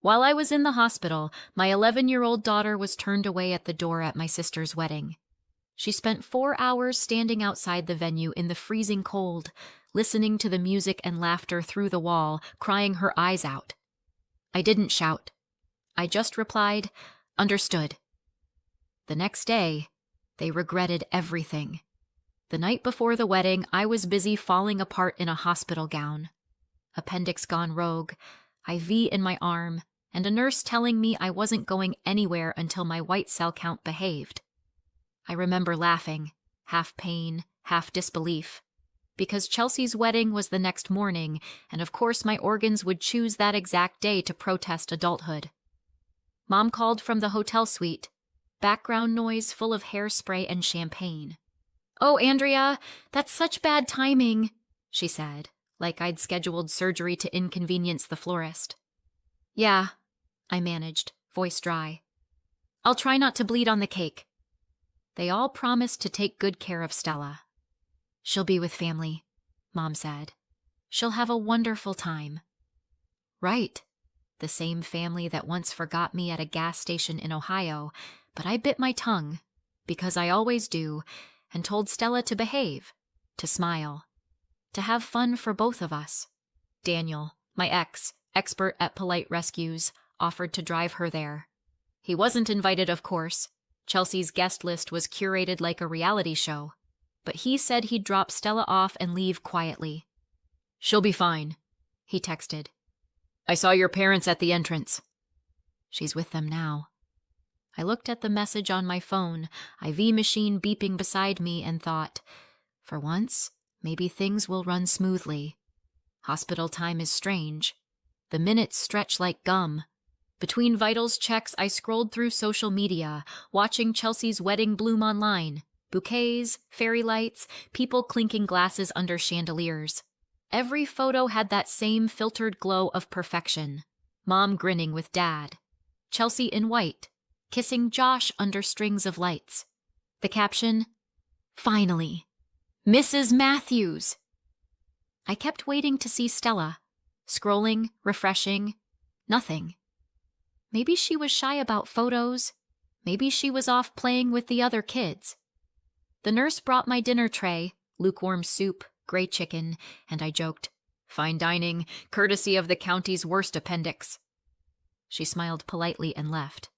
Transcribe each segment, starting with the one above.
While I was in the hospital, my 11-year-old daughter was turned away at the door at my sister's wedding. She spent 4 hours standing outside the venue in the freezing cold, listening to the music and laughter through the wall, crying her eyes out. I didn't shout. I just replied, "Understood." The next day, they regretted everything. The night before the wedding, I was busy falling apart in a hospital gown. Appendix gone rogue, IV in my arm, and a nurse telling me I wasn't going anywhere until my white cell count behaved. I remember laughing, half pain, half disbelief, because Chelsea's wedding was the next morning, and of course my organs would choose that exact day to protest adulthood. Mom called from the hotel suite, background noise full of hairspray and champagne. "Oh, Andrea, that's such bad timing," she said, like I'd scheduled surgery to inconvenience the florist. "Yeah," I managed, voice dry. "I'll try not to bleed on the cake." They all promised to take good care of Stella. "She'll be with family," Mom said. "She'll have a wonderful time." Right, the same family that once forgot me at a gas station in Ohio, but I bit my tongue, because I always do, and told Stella to behave, to smile, to have fun for both of us. Daniel, my ex, expert at polite rescues, offered to drive her there. He wasn't invited, of course. Chelsea's guest list was curated like a reality show, but he said he'd drop Stella off and leave quietly. "She'll be fine," he texted. "I saw your parents at the entrance." She's with them now. I looked at the message on my phone, IV machine beeping beside me, and thought, for once, maybe things will run smoothly. Hospital time is strange. The minutes stretch like gum. Between vitals checks, I scrolled through social media, watching Chelsea's wedding bloom online. Bouquets, fairy lights, people clinking glasses under chandeliers. Every photo had that same filtered glow of perfection. Mom grinning with Dad. Chelsea in white, kissing Josh under strings of lights. The caption, "Finally, Mrs. Matthews." I kept waiting to see Stella. Scrolling, refreshing, nothing. Maybe she was shy about photos. Maybe she was off playing with the other kids. The nurse brought my dinner tray, lukewarm soup, gray chicken, and I joked, "Fine dining, courtesy of the county's worst appendix." She smiled politely and left.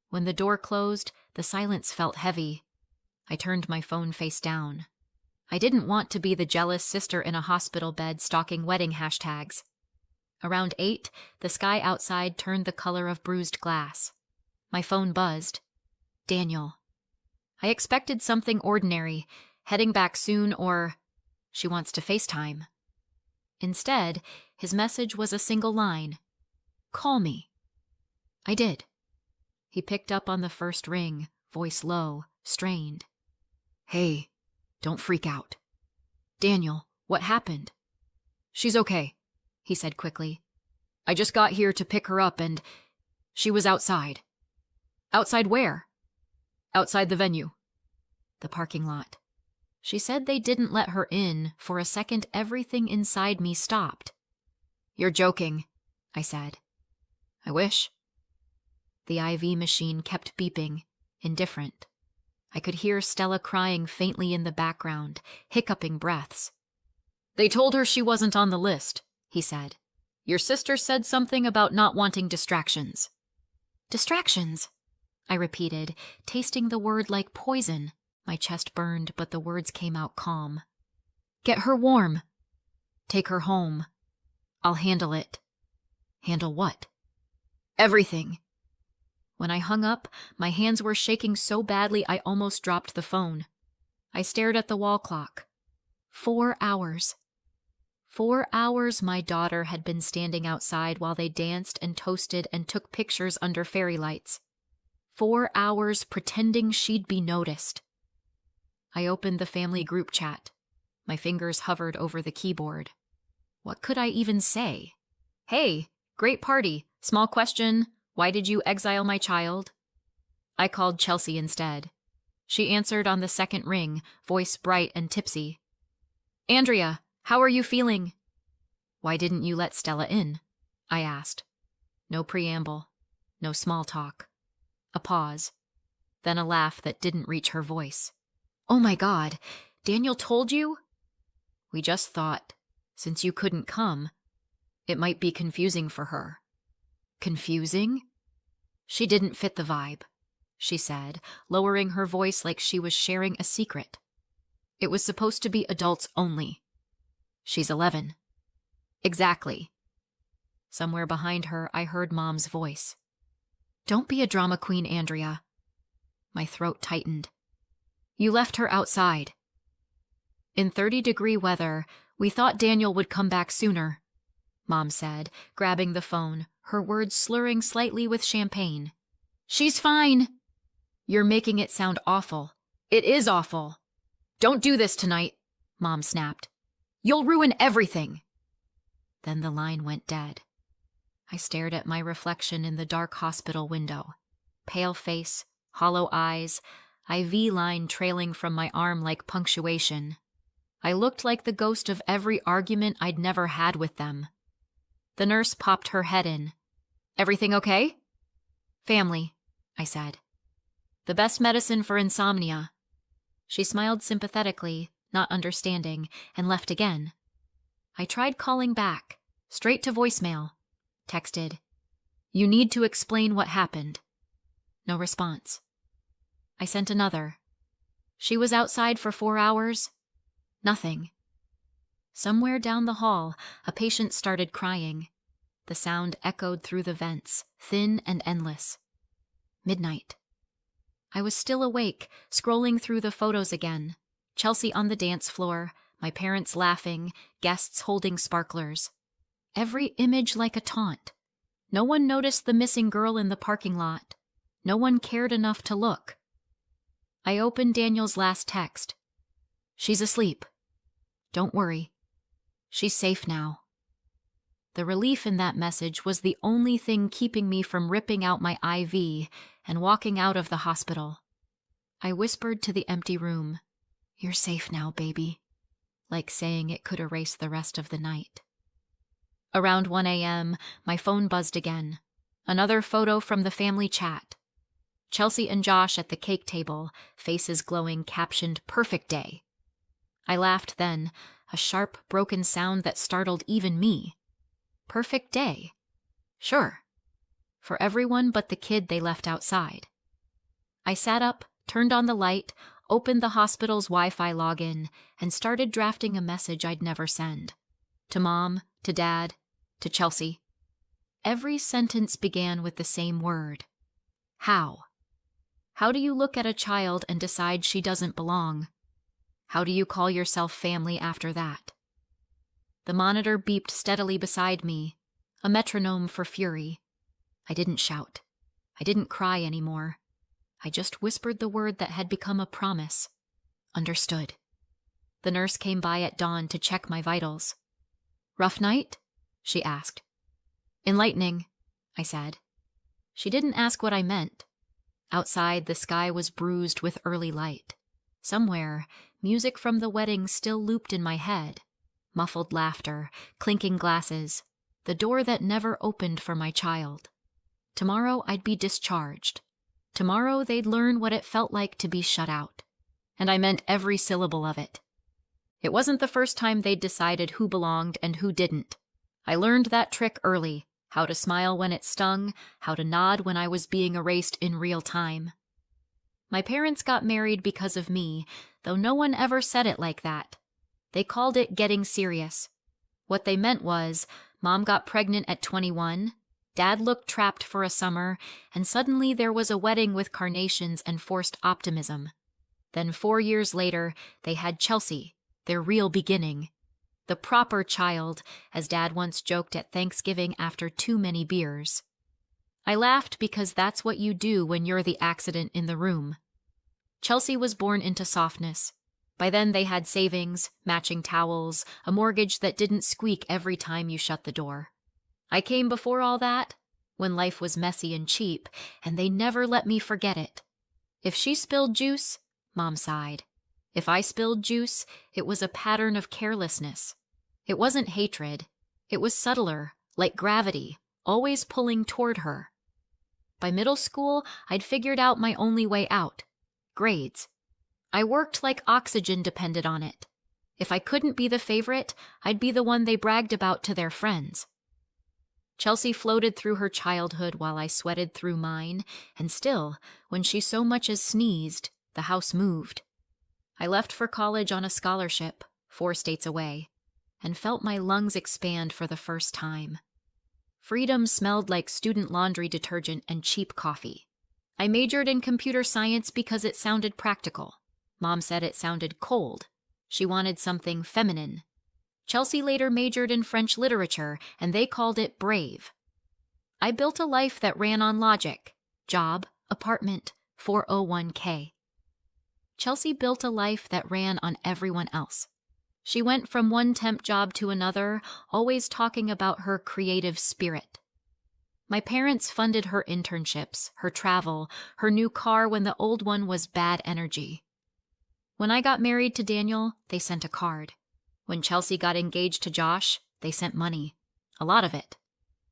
When the door closed, the silence felt heavy. I turned my phone face down. I didn't want to be the jealous sister in a hospital bed stalking wedding hashtags. Around 8, the sky outside turned the color of bruised glass. My phone buzzed. Daniel. I expected something ordinary, heading back soon, or she wants to FaceTime. Instead, his message was a single line. "Call me." I did. He picked up on the first ring, voice low, strained. "Hey, don't freak out." "Daniel, what happened?" "She's okay," he said quickly. "I just got here to pick her up and she was outside." "Outside where?" "Outside the venue." "The parking lot." She said they didn't let her in. For a second, everything inside me stopped. "You're joking," I said. "I wish." The IV machine kept beeping, indifferent. I could hear Stella crying faintly in the background, hiccuping breaths. "They told her she wasn't on the list," he said. "Your sister said something about not wanting distractions." "Distractions?" I repeated, tasting the word like poison. My chest burned, but the words came out calm. "Get her warm." "Take her home." "I'll handle it." "Handle what?" "Everything." When I hung up, my hands were shaking so badly I almost dropped the phone. I stared at the wall clock. 4 hours. 4 hours my daughter had been standing outside while they danced and toasted and took pictures under fairy lights. 4 hours pretending she'd be noticed. I opened the family group chat. My fingers hovered over the keyboard. What could I even say? "Hey, great party. Small question. Why did you exile my child?" I called Chelsea instead. She answered on the second ring, voice bright and tipsy. "Andrea, how are you feeling?" "Why didn't you let Stella in?" I asked. No preamble. No small talk. A pause. Then a laugh that didn't reach her voice. "Oh my God, Daniel told you?" "We just thought, since you couldn't come, it might be confusing for her." "Confusing?" "She didn't fit the vibe," she said, lowering her voice like she was sharing a secret. "It was supposed to be adults only." "She's 11. "Exactly." Somewhere behind her, I heard Mom's voice. "Don't be a drama queen, Andrea." My throat tightened. "You left her outside." "In 30-degree weather, we thought Daniel would come back sooner," Mom said, grabbing the phone, her words slurring slightly with champagne. "She's fine." "You're making it sound awful." "It is awful." "Don't do this tonight," Mom snapped. "You'll ruin everything." Then the line went dead. I stared at my reflection in the dark hospital window. Pale face, hollow eyes, IV line trailing from my arm like punctuation. I looked like the ghost of every argument I'd never had with them. The nurse popped her head in. "Everything okay?" "Family," I said. "The best medicine for insomnia." She smiled sympathetically, not understanding, and left again. I tried calling back, straight to voicemail. Texted, "You need to explain what happened." No response. I sent another. "She was outside for 4 hours." Nothing. Somewhere down the hall, a patient started crying. The sound echoed through the vents, thin and endless. Midnight. I was still awake, scrolling through the photos again. Chelsea on the dance floor, my parents laughing, guests holding sparklers. Every image like a taunt. No one noticed the missing girl in the parking lot. No one cared enough to look. I opened Daniel's last text. "She's asleep. Don't worry. She's safe now." The relief in that message was the only thing keeping me from ripping out my IV and walking out of the hospital. I whispered to the empty room, "You're safe now, baby," like saying it could erase the rest of the night. Around 1 a.m., my phone buzzed again. Another photo from the family chat. Chelsea and Josh at the cake table, faces glowing, captioned, "Perfect day." I laughed then, a sharp, broken sound that startled even me. Perfect day. Sure. For everyone but the kid they left outside. I sat up, turned on the light, opened the hospital's Wi-Fi login, and started drafting a message I'd never send. To Mom, to Dad, to Chelsea. Every sentence began with the same word. How? How do you look at a child and decide she doesn't belong? How do you call yourself family after that? The monitor beeped steadily beside me, a metronome for fury. I didn't shout. I didn't cry anymore. I just whispered the word that had become a promise. Understood. The nurse came by at dawn to check my vitals. "Rough night?" she asked. "Enlightening," I said. She didn't ask what I meant. Outside, the sky was bruised with early light. Somewhere, music from the wedding still looped in my head. Muffled laughter, clinking glasses, the door that never opened for my child. Tomorrow I'd be discharged. Tomorrow they'd learn what it felt like to be shut out. And I meant every syllable of it. It wasn't the first time they'd decided who belonged and who didn't. I learned that trick early, how to smile when it stung, how to nod when I was being erased in real time. My parents got married because of me, though no one ever said it like that. They called it getting serious. What they meant was, Mom got pregnant at 21, Dad looked trapped for a summer, and suddenly there was a wedding with carnations and forced optimism. Then 4 years later, they had Chelsea, their real beginning. The proper child, as Dad once joked at Thanksgiving after too many beers. I laughed because that's what you do when you're the accident in the room. Chelsea was born into softness. By then they had savings, matching towels, a mortgage that didn't squeak every time you shut the door. I came before all that, when life was messy and cheap, and they never let me forget it. If she spilled juice, Mom sighed. If I spilled juice, it was a pattern of carelessness. It wasn't hatred. It was subtler, like gravity, always pulling toward her. By middle school, I'd figured out my only way out: grades. I worked like oxygen depended on it. If I couldn't be the favorite, I'd be the one they bragged about to their friends. Chelsea floated through her childhood while I sweated through mine, and still, when she so much as sneezed, the house moved. I left for college on a scholarship, 4 states away, and felt my lungs expand for the first time. Freedom smelled like student laundry detergent and cheap coffee. I majored in computer science because it sounded practical. Mom said it sounded cold. She wanted something feminine. Chelsea later majored in French literature, and they called it brave. I built a life that ran on logic: job, apartment, 401k. Chelsea built a life that ran on everyone else. She went from one temp job to another, always talking about her creative spirit. My parents funded her internships, her travel, her new car when the old one was bad energy. When I got married to Daniel, they sent a card. When Chelsea got engaged to Josh, they sent money. A lot of it.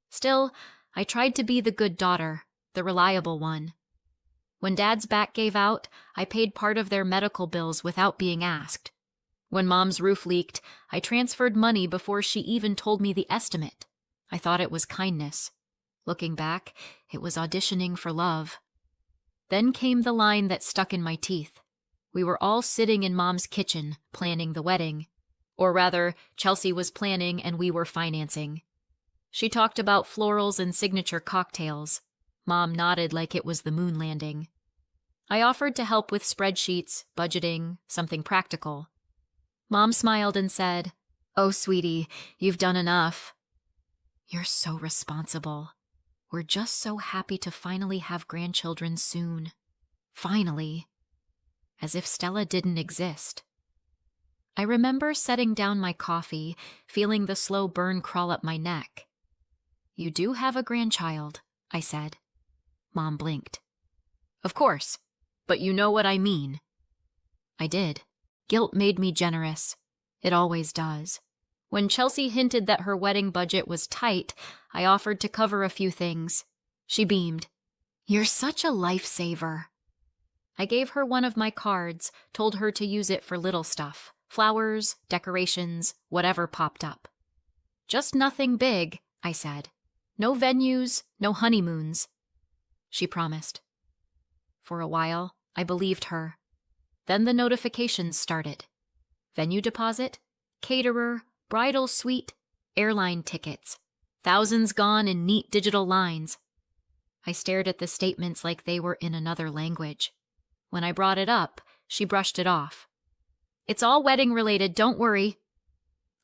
Still, I tried to be the good daughter, the reliable one. When Dad's back gave out, I paid part of their medical bills without being asked. When Mom's roof leaked, I transferred money before she even told me the estimate. I thought it was kindness. Looking back, it was auditioning for love. Then came the line that stuck in my teeth. We were all sitting in Mom's kitchen, planning the wedding. Or rather, Chelsea was planning and we were financing. She talked about florals and signature cocktails. Mom nodded like it was the moon landing. I offered to help with spreadsheets, budgeting, something practical. Mom smiled and said, "Oh, sweetie, you've done enough." "You're so responsible. We're just so happy to finally have grandchildren soon. Finally." As if Stella didn't exist. I remember setting down my coffee, feeling the slow burn crawl up my neck. "You do have a grandchild," I said. Mom blinked. "Of course, but you know what I mean." I did. Guilt made me generous. It always does. When Chelsea hinted that her wedding budget was tight, I offered to cover a few things. She beamed. "You're such a lifesaver." I gave her one of my cards, told her to use it for little stuff. Flowers, decorations, whatever popped up. "Just nothing big," I said. "No venues, no honeymoons." She promised. For a while, I believed her. Then the notifications started. Venue deposit, caterer, bridal suite, airline tickets. Thousands gone in neat digital lines. I stared at the statements like they were in another language. When I brought it up, she brushed it off. "It's all wedding related, don't worry."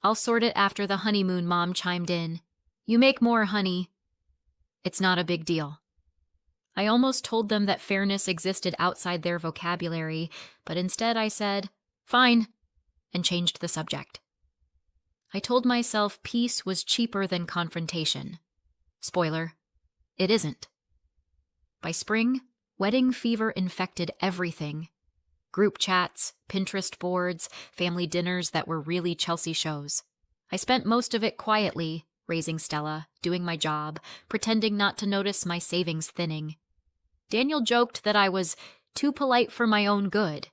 "I'll sort it after the honeymoon," Mom chimed in. "You make more, honey." "It's not a big deal." I almost told them that fairness existed outside their vocabulary, but instead I said, "Fine," and changed the subject. I told myself peace was cheaper than confrontation. Spoiler, it isn't. By spring, wedding fever infected everything. Group chats, Pinterest boards, family dinners that were really Chelsea shows. I spent most of it quietly, raising Stella, doing my job, pretending not to notice my savings thinning. Daniel joked that I was too polite for my own good.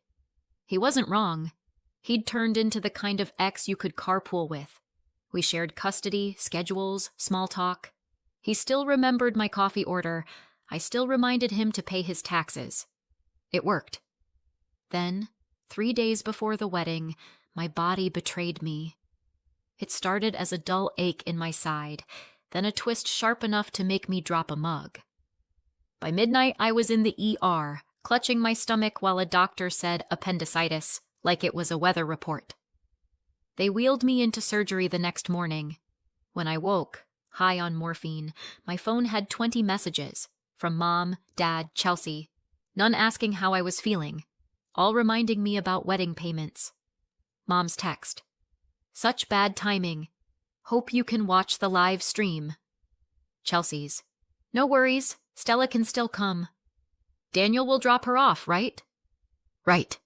He wasn't wrong. He'd turned into the kind of ex you could carpool with. We shared custody, schedules, small talk. He still remembered my coffee order. I still reminded him to pay his taxes. It worked. Then, 3 days before the wedding, my body betrayed me. It started as a dull ache in my side, then a twist sharp enough to make me drop a mug. By midnight, I was in the ER, clutching my stomach while a doctor said appendicitis, like it was a weather report. They wheeled me into surgery the next morning. When I woke, high on morphine, my phone had 20 messages from Mom, Dad, Chelsea, none asking how I was feeling, all reminding me about wedding payments. Mom's text. "Such bad timing. Hope you can watch the live stream." Chelsea's. "No worries. Stella can still come. Daniel will drop her off, right?" "Right."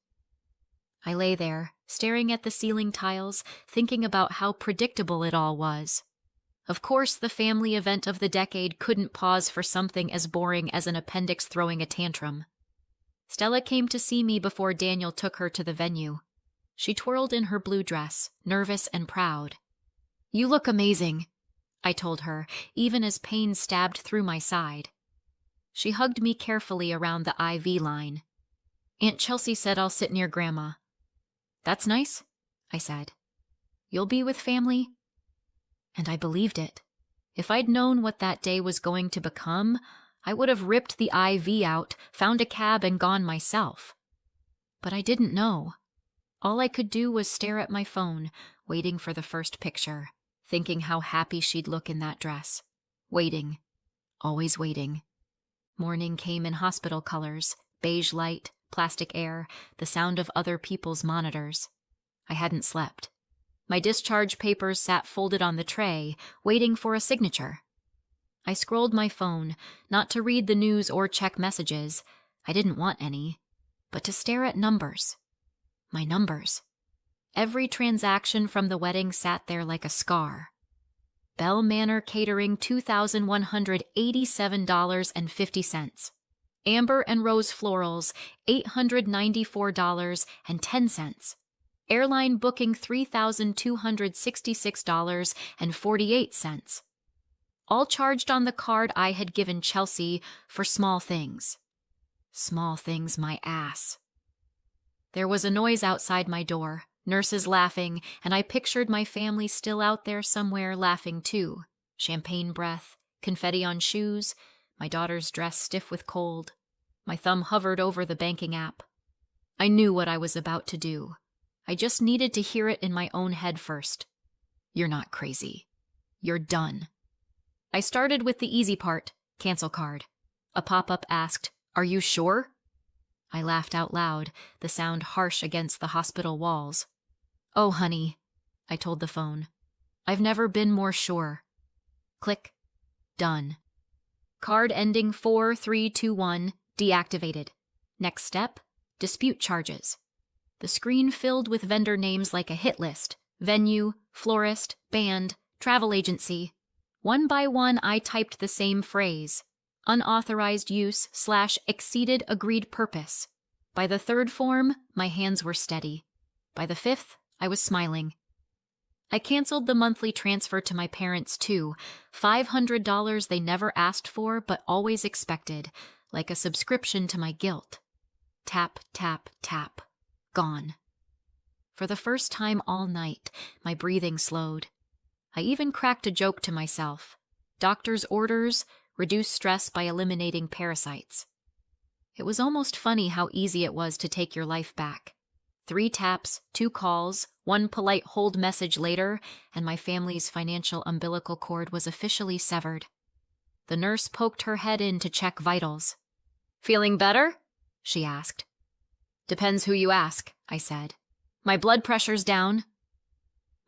I lay there, staring at the ceiling tiles, thinking about how predictable it all was. Of course, the family event of the decade couldn't pause for something as boring as an appendix throwing a tantrum. Stella came to see me before Daniel took her to the venue. She twirled in her blue dress, nervous and proud. "You look amazing," I told her, even as pain stabbed through my side. She hugged me carefully around the IV line. "Aunt Chelsea said I'll sit near Grandma." "That's nice," I said. "You'll be with family?" And I believed it. If I'd known what that day was going to become, I would have ripped the IV out, found a cab, and gone myself. But I didn't know. All I could do was stare at my phone, waiting for the first picture, thinking how happy she'd look in that dress. Waiting. Always waiting. Morning came in hospital colors, beige light, plastic air, the sound of other people's monitors. I hadn't slept. My discharge papers sat folded on the tray, waiting for a signature. I scrolled my phone, not to read the news or check messages. I didn't want any. But to stare at numbers. My numbers. Every transaction from the wedding sat there like a scar. Bell Manor Catering, $2,187.50. Amber and Rose Florals, $894.10. Airline booking, $3,266.48. All charged on the card I had given Chelsea for small things. Small things, my ass. There was a noise outside my door, nurses laughing, and I pictured my family still out there somewhere laughing too. Champagne breath, confetti on shoes, my daughter's dress stiff with cold. My thumb hovered over the banking app. I knew what I was about to do. I just needed to hear it in my own head first. "You're not crazy. You're done." I started with the easy part, cancel card. A pop-up asked, "Are you sure?" I laughed out loud, the sound harsh against the hospital walls. "Oh, honey," I told the phone. "I've never been more sure." Click. Done. Card ending 4321 deactivated. Next step, dispute charges. The screen filled with vendor names like a hit list. Venue, florist, band, travel agency. One by one, I typed the same phrase. Unauthorized use / exceeded agreed purpose. By the third form, my hands were steady. By the fifth, I was smiling. I canceled the monthly transfer to my parents too, $500 they never asked for but always expected, like a subscription to my guilt. Tap, tap, tap. Gone. For the first time all night, my breathing slowed. I even cracked a joke to myself. Doctor's orders: reduce stress by eliminating parasites. It was almost funny how easy it was to take your life back. 3 taps, 2 calls, 1 polite hold message later, and my family's financial umbilical cord was officially severed. The nurse poked her head in to check vitals. "Feeling better?" she asked. "Depends who you ask," I said. "My blood pressure's down."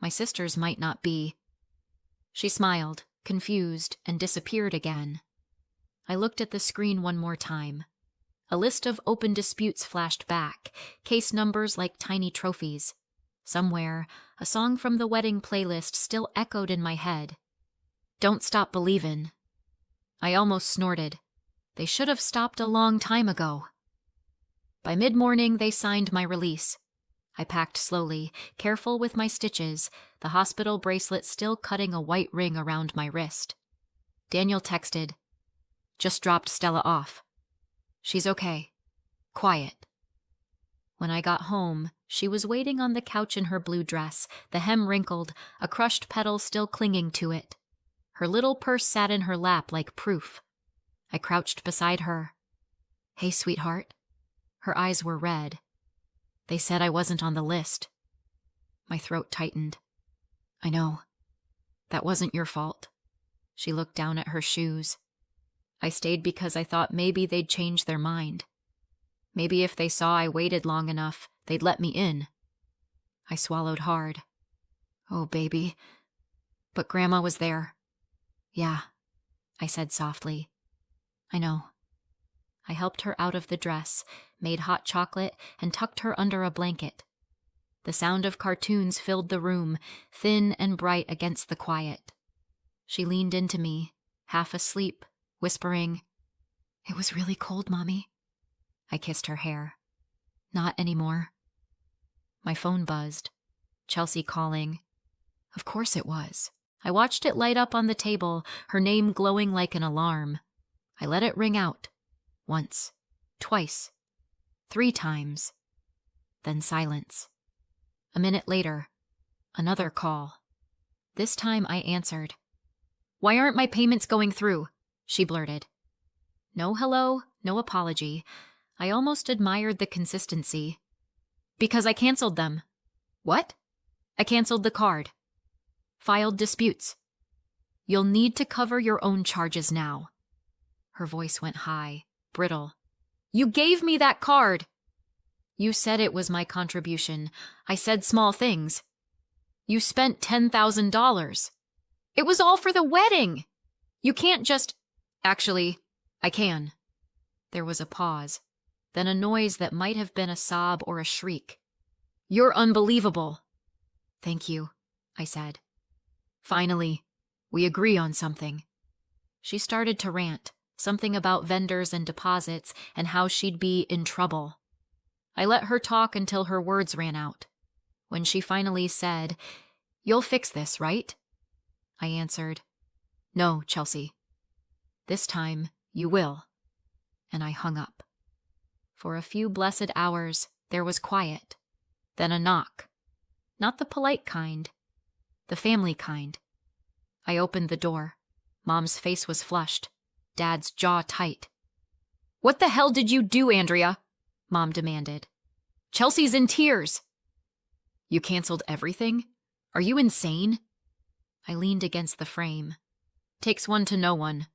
My sister's might not be. She smiled, confused, and disappeared again. I looked at the screen one more time. A list of open disputes flashed back, case numbers like tiny trophies. Somewhere, a song from the wedding playlist still echoed in my head. "Don't Stop Believin'." I almost snorted. They should have stopped a long time ago. By mid-morning, they signed my release. I packed slowly, careful with my stitches, the hospital bracelet still cutting a white ring around my wrist. Daniel texted, "Just dropped Stella off. She's okay. Quiet." When I got home, she was waiting on the couch in her blue dress, the hem wrinkled, a crushed petal still clinging to it. Her little purse sat in her lap like proof. I crouched beside her. "Hey, sweetheart." Her eyes were red. "They said I wasn't on the list." My throat tightened. "I know. That wasn't your fault." She looked down at her shoes. "I stayed because I thought maybe they'd change their mind. Maybe if they saw I waited long enough, they'd let me in." I swallowed hard. "Oh, baby." "But Grandma was there." "Yeah," I said softly. "I know." I helped her out of the dress, made hot chocolate, and tucked her under a blanket. The sound of cartoons filled the room, thin and bright against the quiet. She leaned into me, half asleep, whispering, "It was really cold, Mommy." I kissed her hair. "Not anymore." My phone buzzed. Chelsea calling. Of course it was. I watched it light up on the table, her name glowing like an alarm. I let it ring out. Once. Twice. 3 times. Then silence. A minute later, another call. This time I answered. "Why aren't my payments going through?" she blurted. No hello, no apology. I almost admired the consistency. "Because I canceled them." "What?" "I canceled the card. Filed disputes. You'll need to cover your own charges now." Her voice went high, brittle. "You gave me that card." "You said it was my contribution. I said small things." "You spent $10,000. It was all for the wedding. You can't just—" "Actually, I can." There was a pause, then a noise that might have been a sob or a shriek. "You're unbelievable." "Thank you," I said. "Finally, we agree on something." She started to rant, something about vendors and deposits and how she'd be in trouble. I let her talk until her words ran out. When she finally said, "You'll fix this, right?" I answered, "No, Chelsea. This time, you will." And I hung up. For a few blessed hours, there was quiet. Then a knock. Not the polite kind. The family kind. I opened the door. Mom's face was flushed. Dad's jaw tight. "What the hell did you do, Andrea?" Mom demanded. "Chelsea's in tears." "You canceled everything? Are you insane?" I leaned against the frame. "Takes one to know one."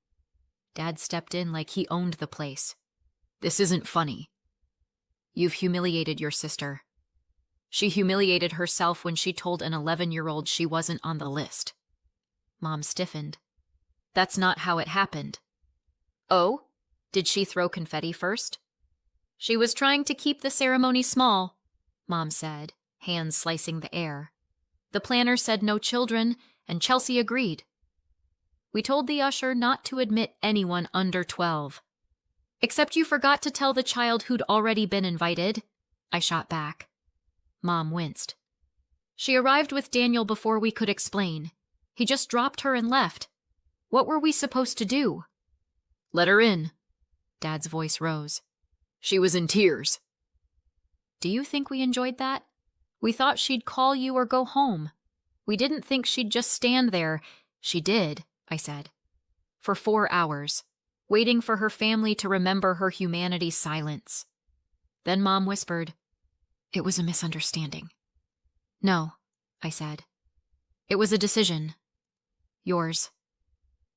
Dad stepped in like he owned the place. "This isn't funny. You've humiliated your sister. She humiliated herself when she told an 11-year-old she wasn't on the list." Mom stiffened. "That's not how it happened." "Oh? Did she throw confetti first?" "She was trying to keep the ceremony small," Mom said, hands slicing the air. "The planner said no children, and Chelsea agreed. We told the usher not to admit anyone under 12. "Except you forgot to tell the child who'd already been invited," I shot back. Mom winced. "She arrived with Daniel before we could explain. He just dropped her and left. What were we supposed to do?" "Let her in." Dad's voice rose. "She was in tears." "Do you think we enjoyed that? We thought she'd call you or go home. We didn't think she'd just stand there." "She did," I said. "For 4 hours, waiting for her family to remember her humanity's silence." Then Mom whispered, "It was a misunderstanding." "No," I said. "It was a decision. Yours."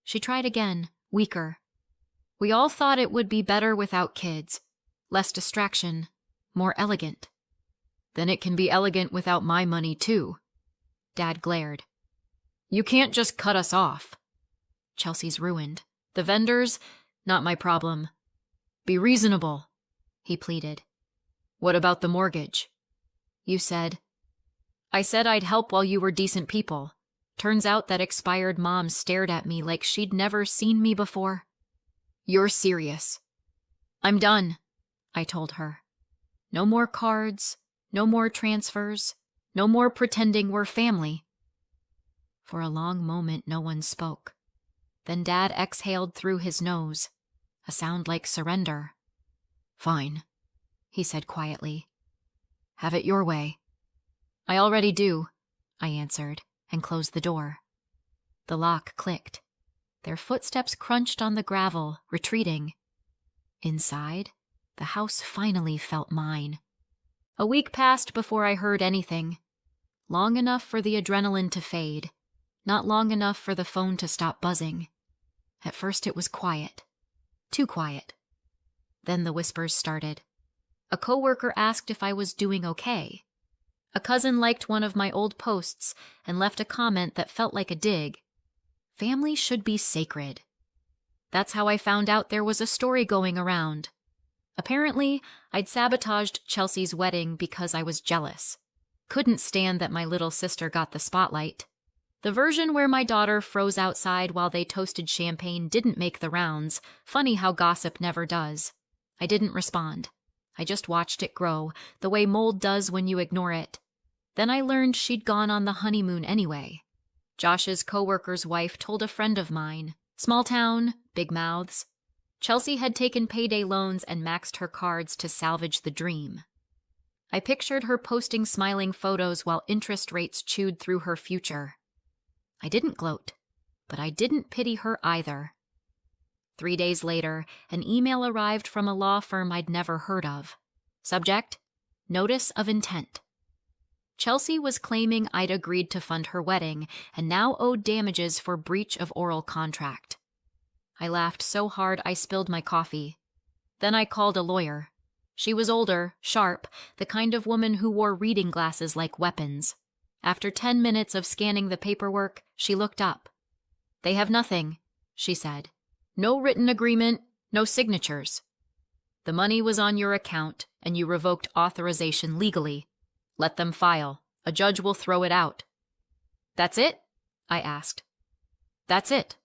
She tried again, weaker. "We all thought it would be better without kids. Less distraction, more elegant." "Then it can be elegant without my money, too." Dad glared. "You can't just cut us off." "Chelsea's ruined. The vendors, not my problem." "Be reasonable," he pleaded. "What about the mortgage?" "You said—" "I said I'd help while you were decent people. Turns out that expired mom stared at me like she'd never seen me before." "You're serious." "I'm done," I told her. "No more cards, no more transfers, no more pretending we're family." For a long moment, no one spoke. Then Dad exhaled through his nose, a sound like surrender. "Fine," he said quietly. "Have it your way." "I already do," I answered, and closed the door. The lock clicked. Their footsteps crunched on the gravel, retreating. Inside, the house finally felt mine. A week passed before I heard anything. Long enough for the adrenaline to fade, not long enough for the phone to stop buzzing. At first it was quiet. Too quiet. Then the whispers started. A coworker asked if I was doing okay. A cousin liked one of my old posts and left a comment that felt like a dig. Family should be sacred. That's how I found out there was a story going around. Apparently, I'd sabotaged Chelsea's wedding because I was jealous. Couldn't stand that my little sister got the spotlight. The version where my daughter froze outside while they toasted champagne didn't make the rounds. Funny how gossip never does. I didn't respond. I just watched it grow, the way mold does when you ignore it. Then I learned she'd gone on the honeymoon anyway. Josh's coworker's wife told a friend of mine. Small town, big mouths. Chelsea had taken payday loans and maxed her cards to salvage the dream. I pictured her posting smiling photos while interest rates chewed through her future. I didn't gloat, but I didn't pity her either. 3 days later, an email arrived from a law firm I'd never heard of. Subject: Notice of Intent. Chelsea was claiming I'd agreed to fund her wedding and now owed damages for breach of oral contract. I laughed so hard I spilled my coffee. Then I called a lawyer. She was older, sharp, the kind of woman who wore reading glasses like weapons. After 10 minutes of scanning the paperwork, she looked up. "They have nothing," she said. "No written agreement, no signatures. The money was on your account, and you revoked authorization legally. Let them file. A judge will throw it out." "That's it?" I asked. "That's it.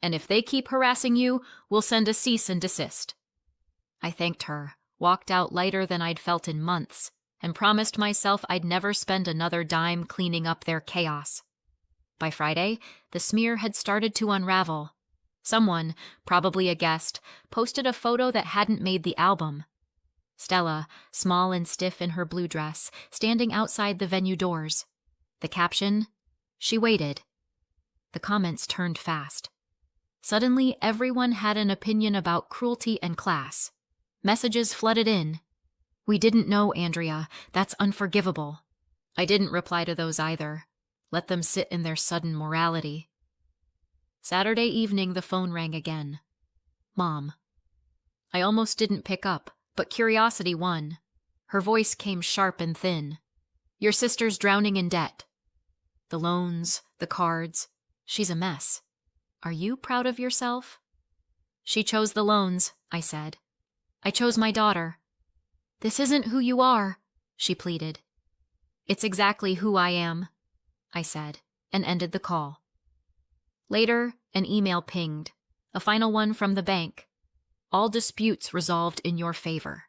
And if they keep harassing you, we'll send a cease and desist." I thanked her, walked out lighter than I'd felt in months, and promised myself I'd never spend another dime cleaning up their chaos. By Friday, the smear had started to unravel. Someone, probably a guest, posted a photo that hadn't made the album. Stella, small and stiff in her blue dress, standing outside the venue doors. The caption: "She waited." The comments turned fast. Suddenly, everyone had an opinion about cruelty and class. Messages flooded in. "We didn't know, Andrea. That's unforgivable." I didn't reply to those either. Let them sit in their sudden morality. Saturday evening, the phone rang again. Mom. I almost didn't pick up, but curiosity won. Her voice came sharp and thin. "Your sister's drowning in debt. The loans, the cards. She's a mess. Are you proud of yourself?" "She chose the loans," I said. "I chose my daughter." "This isn't who you are," she pleaded. "It's exactly who I am," I said, and ended the call. Later, an email pinged, a final one from the bank. "All disputes resolved in your favor."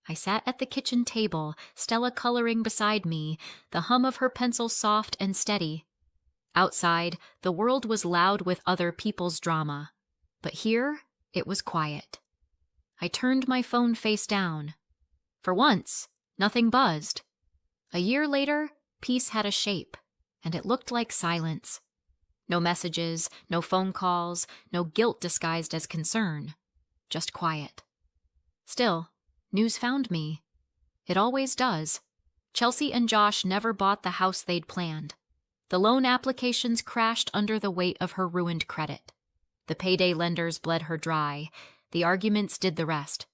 I sat at the kitchen table, Stella coloring beside me, the hum of her pencil soft and steady. Outside, the world was loud with other people's drama, but here it was quiet. I turned my phone face down. For once, nothing buzzed. A year later, peace had a shape, and it looked like silence. No messages, no phone calls, no guilt disguised as concern. Just quiet. Still, news found me. It always does. Chelsea and Josh never bought the house they'd planned. The loan applications crashed under the weight of her ruined credit. The payday lenders bled her dry. The arguments did the rest.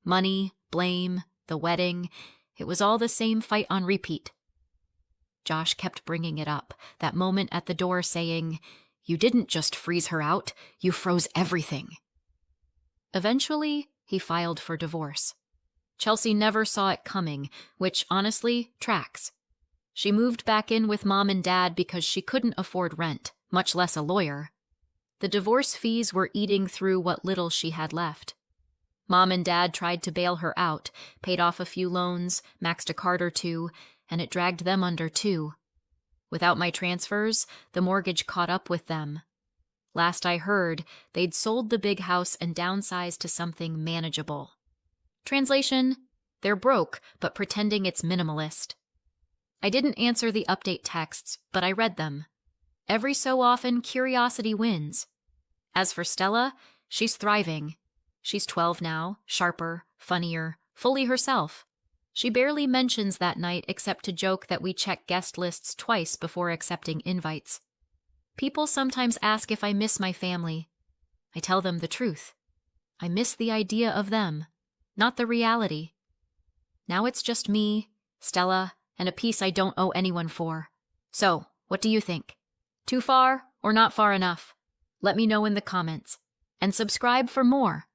Money, blame, the wedding. It was all the same fight on repeat. Josh kept bringing it up, that moment at the door saying, "You didn't just freeze her out, you froze everything." Eventually, he filed for divorce. Chelsea never saw it coming, which honestly tracks. She moved back in with Mom and Dad because she couldn't afford rent, much less a lawyer. The divorce fees were eating through what little she had left. Mom and Dad tried to bail her out, paid off a few loans, maxed a card or two, and it dragged them under too. Without my transfers, the mortgage caught up with them. Last I heard, they'd sold the big house and downsized to something manageable. Translation: they're broke, but pretending it's minimalist. I didn't answer the update texts, but I read them. Every so often, curiosity wins. As for Stella, she's thriving. She's 12 now, sharper, funnier, fully herself. She barely mentions that night except to joke that we check guest lists twice before accepting invites. People sometimes ask if I miss my family. I tell them the truth. I miss the idea of them, not the reality. Now it's just me, Stella, and a piece I don't owe anyone for. So, what do you think? Too far or not far enough? Let me know in the comments. And subscribe for more.